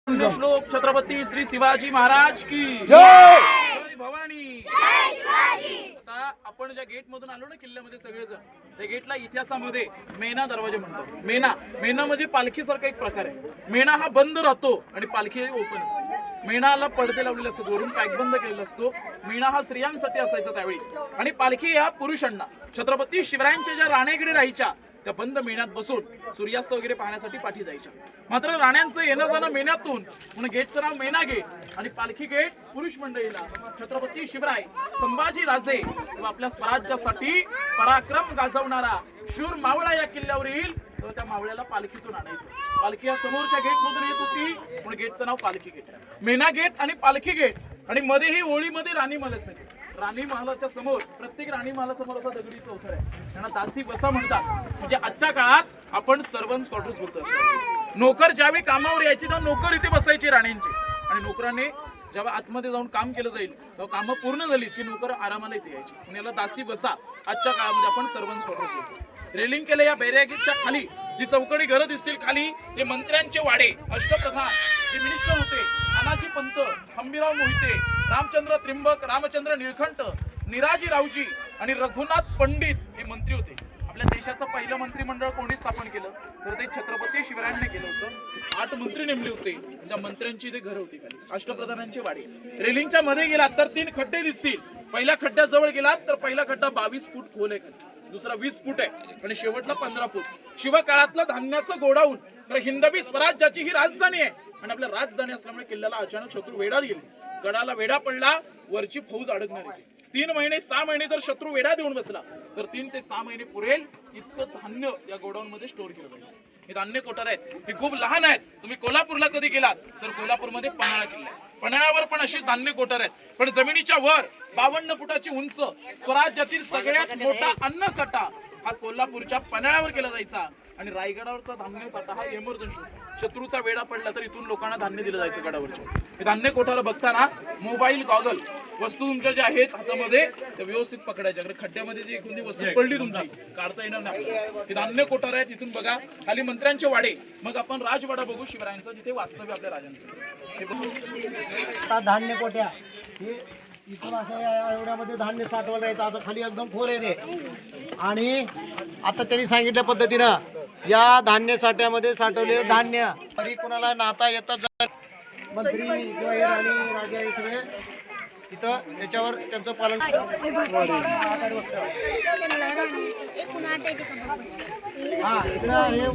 श्लोक छत्रपती श्री शिवाजी महाराज की जय जय भवानी। आता आपण ज्या गेट मधून आलो ना किल्ल्यामध्ये सगळेजण, त्या गेटला इतिहासामध्ये मेना दरवाजा म्हणतात। मेना म्हणजे पालखीसारखा एक प्रकार आहे। मेना हा बंद राहतो आणि पालखी ओपन असते। मेणाला पडदे लावलेले असतात, वरून पॅकबंद केलेला असतो। मेणा हा स्त्रियांसाठी असायचा त्यावेळी, आणि पालखी या पुरुषांना। छत्रपती शिवरायांच्या ज्या राणेकडे राहायच्या त्या बंद मेण्यात बसून सूर्यास्त वगैरे पाहण्यासाठी पाठी जायच्या। मात्र राण्यांचं येणं जाणं मेण्यातून, म्हणून गेटचं नाव मेना गेट आणि पालखी गेट पुरुष मंडळीला छत्रपती शिवराय संभाजी राजे आपल्या स्वराज्यासाठी पराक्रम गाजवणारा शूर मावळा या किल्ल्यावर येईल, तर त्या मावळ्याला पालखीतून आणायचं। पालखी या समोरच्या गेट मधून येत होती, म्हणून गेटचं नाव पालखी गेट। मेना गेट आणि पालखी गेट, आणि मध्ये ही ओळीमध्ये राणी महल आहे। राणी महालाच्या समोर, प्रत्येक राणी महालासमोर असा दगडी चौथर आहे, त्यांना दासी बसा म्हणतात। म्हणजे आजच्या काळात आपण सर्वंट्स क्वार्टर्स बोलतो। नोकर ज्यावेळी कामावर यायचे तेव्हा नोकर इथे बसायचे राणींचे, आणि नोकरांनी जेव्हा आतमध्ये जाऊन काम केलं जाईल तेव्हा कामं पूर्ण झाली की नोकर आरामाला इथे यायचे, म्हणून याला दासी बसा आजच्या काळामध्ये आपण सर्वंट्स क्वार्टर्स बोलतो। रेलिंग केलं या बॅरिगेटच्या खाली जी चौकडी घरं दिसतील खाली, ते मंत्र्यांचे वाडे, अष्टप्रधान जे मिनिस्टर होते, तानाजी पंत, हंबीराव मोहिते, रामचंद्र त्रिंबक, रामचंद्र निळकंठ, निराजी रावजी आणि रघुनाथ पंडित हे मंत्री होते। आपल्या देशाचं पहिलं मंत्रिमंडळ कोणी स्थापन केलं तर ते छत्रपती शिवरायांनी केलं होतं। 8 मंत्री नेमले होते, त्या मंत्र्यांची इथे घरं होती खाली, अष्टप्रधानांचे वाडे। रेलिंगच्या मध्ये गेलात तर 3 खड्डे दिसतील। पहिल्या खड्ड्याजवळ गेलात तर पहिला खड्डा 22 फूट खोल आहे, दुसरा 20 फूट आहे, आणि शेवटला 15 फूट। शिवकाळातलं धान्याचं गोडाऊन, तर हिंदवी स्वराज्याची ही राजधानी आहे, आणि आपल्या राजधानी असल्यामुळे किल्ल्याला अचानक शत्रू वेढा दिला। गडाला वेढा पडला, वरची फौज अडकणार आहे। 3 महिने 6 महिने जर शत्रू वेढा देऊन बसला तर 3 ते 6 महिने पुरेल इतकं धान्य या गोडाऊन मध्ये स्टोअर केलं पाहिजे। हे धान्य कोठार आहेत, हे खूप लहान आहेत। तुम्ही कोल्हापूरला कधी गेलात तर कोल्हापूरमध्ये पन्हाळा किल्ला आहे, पन्हाळ्यावर पण अशी धान्य कोठार आहेत। पण जमिनीच्या वर 52 फुटाची उंच स्वराज्यातील सगळ्यात मोठा अन्नसाठा हा कोल्हापूरच्या पन्हाळ्यावर केला जायचा, आणि रायगडावरचा धान्य साठा हा इमर्जन्सी शत्रूचा वेढा पडला तर इथून लोकांना धान्य दिलं जायचं गडावरच्या। हे धान्य कोठार बघताना मोबाईल, गॉगल वस्तू तुमच्या ज्या आहेत हातामध्ये त्या व्यवस्थित पकडायच्या, कारण खड्ड्यामध्ये जी एखादी वस्तू पडली तुमची काढता येणार नाही आपल्याला। हे धान्य कोठार आहेत, इथून बघा खाली मंत्र्यांचे वाडे। मग आपण राजवाडा बघू शिवरायांचा, जिथे वास्तव्य आपल्या राजांचं। धान्य कोट्या इथून अशा एवढ्यामध्ये धान्य साठवलं जायचं। आता खाली एकदम खोल आहे ते, आणि आता त्यांनी सांगितल्या पद्धतीनं या धान्य साठ्यामध्ये साठवलेले धान्य तरी कोणाला नाता येतात, मंत्री किंवा हे राणी राजा हे सगळे इथं त्याच्यावर त्यांचं पालन। हा इकडं हे